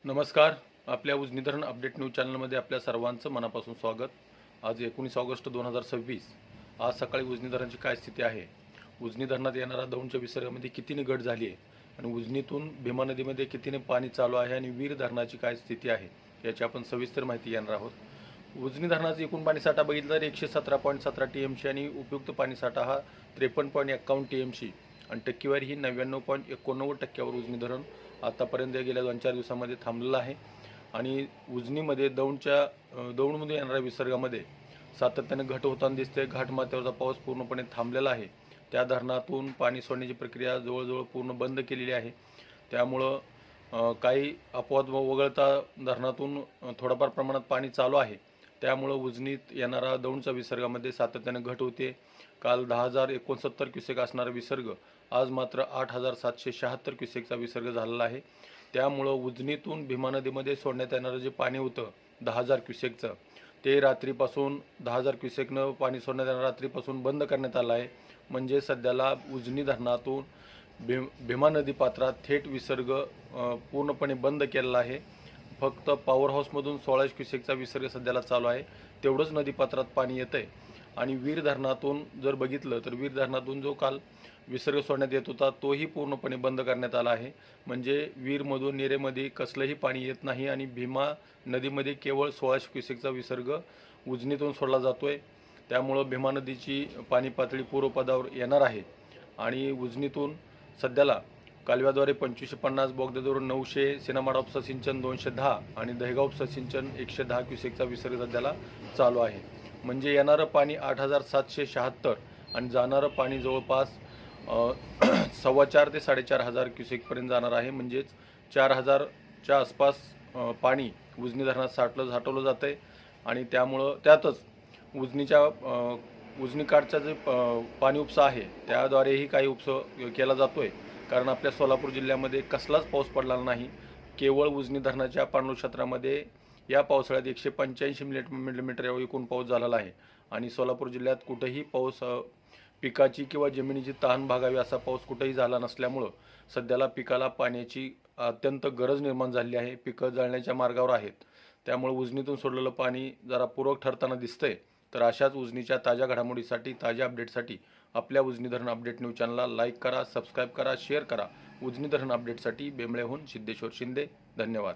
नमस्कार. आपल्या उजनी धरण अपडेट न्यूज चॅनलमध्ये आपल्या सर्वांचं मनापासून स्वागत. आज 19 ऑगस्ट 2026. आज सकाळी उजनी धरणाची काय स्थिती आहे, उजनी धरणात येणारा दौंडच्या विसर्गामध्ये कितीने घट झाली आहे आणि उजनीतून भीमा नदीमध्ये कितीने पाणी चालू आहे आणि वीर धरणाची काय स्थिती आहे याची आपण सविस्तर माहिती घेणार आहोत. उजनी धरणाचा एकूण पाणीसाठा बघितला तर 117.17 TMC आणि उपयुक्त पाणीसाठा हा 53.51 TMC आणि टक्केवारी ही 99.89% उजनी धरण आतापर्यंत गेल्या 2-4 दिवसांमध्ये थांबलेलं आहे. आणि उजनीमध्ये दौंडमध्ये येणाऱ्या विसर्गामध्ये सातत्याने घट होताना दिसते. घाटमाथ्यावरचा पाऊस पूर्णपणे थांबलेला आहे. त्या धरणातून पाणी सोडण्याची प्रक्रिया जवळजवळ पूर्ण बंद केलेली आहे. त्यामुळं काही अपवाद वगळता धरणातून थोडंफार प्रमाणात पाणी चालू आहे. त्यामुळं उजनीत येणारा दौंडच्या विसर्गामध्ये सातत्याने घट होते. काल 10,069 क्युसेक असणारा विसर्ग आज मात्र 8,776 क्युसेकचा विसर्ग झालेला आहे. त्यामुळं उजनीतून भीमा नदीमध्ये सोडण्यात येणारं जे पाणी होतं 10,000 क्युसेकचं, ते रात्रीपासून 10,000 क्युसेकनं पाणी सोडण्यात येणारं रात्रीपासून बंद करण्यात आलं आहे. म्हणजे सध्याला उजनी धरणातून भीमा नदी पात्रात थेट विसर्ग पूर्णपणे बंद केलेला आहे. फक्त पॉवर हाऊसमधून 16 क्युसेकचा विसर्ग सध्याला चालू आहे. तेवढंच नदीपात्रात पाणी येतं आहे. आणि वीर धरणातून जर बघितलं तर वीर धरणातून जो काल विसर्ग सोडण्यात येत होता तोही पूर्णपणे बंद करण्यात आला आहे. म्हणजे वीरमधून नेरेमध्ये कसलंही पाणी येत नाही आणि भीमा नदीमध्ये केवळ 16 क्युसेकचा विसर्ग उजनीतून सोडला जातो आहे. त्यामुळं भीमा नदीची पाणी पातळी पूर्वपदावर येणार आहे. आणि उजनीतून सध्याला कालव्याद्वारे 2550, बोगद्यावरून 900, सिनामाडा उपसा सिंचन 210 आणि दहेगाव उपसा सिंचन 110 क्युसेकचा विसर्ग सध्याला चालू आहे. म्हणजे येणारं पाणी 8,776 आणि जाणारं पाणी जवळपास 4.25 ते 4,500 क्युसेकपर्यंत जाणार आहे. म्हणजेच 4,000च्या आसपास पाणी उजनी धरणात साठवलं जातं आहे. आणि त्यामुळं त्यातच उजनी काठचा जे पाणी उपसा आहे त्याद्वारेही काही उपसा केला जातो आहे. कारण आपल्या सोलापूर जिल्ह्यामध्ये कसलाच पाऊस पडलेला नाही. केवळ उजनी धरणाच्या पाणलोट क्षेत्रामध्ये या पावसाळ्यात 185 मिलीमीटर एकूण पाऊस झालेला आहे. आणि सोलापूर जिल्ह्यात कुठेही पाऊस पिकाची किंवा जमिनीची तहान भागावी असा पाऊस कुठेही झाला नसल्यामुळं सध्याला पिकाला पाण्याची अत्यंत गरज निर्माण झाली आहे. पिकं जळण्याच्या मार्गावर आहेत. त्यामुळे उजनीतून सोडलेलं पाणी जरा पूरक ठरताना दिसतंय. तर अशाच उजनीच्या ताज्या घडामोडीसाठी, ताज्या अपडेटसाठी आपल्या उजनी धरण अपडेट न्यूज चॅनलला लाईक करा, सबस्क्राईब करा, शेअर करा. उजनी धरण अपडेटसाठी बेंबळेहून सिद्धेश्वर शिंदे. धन्यवाद.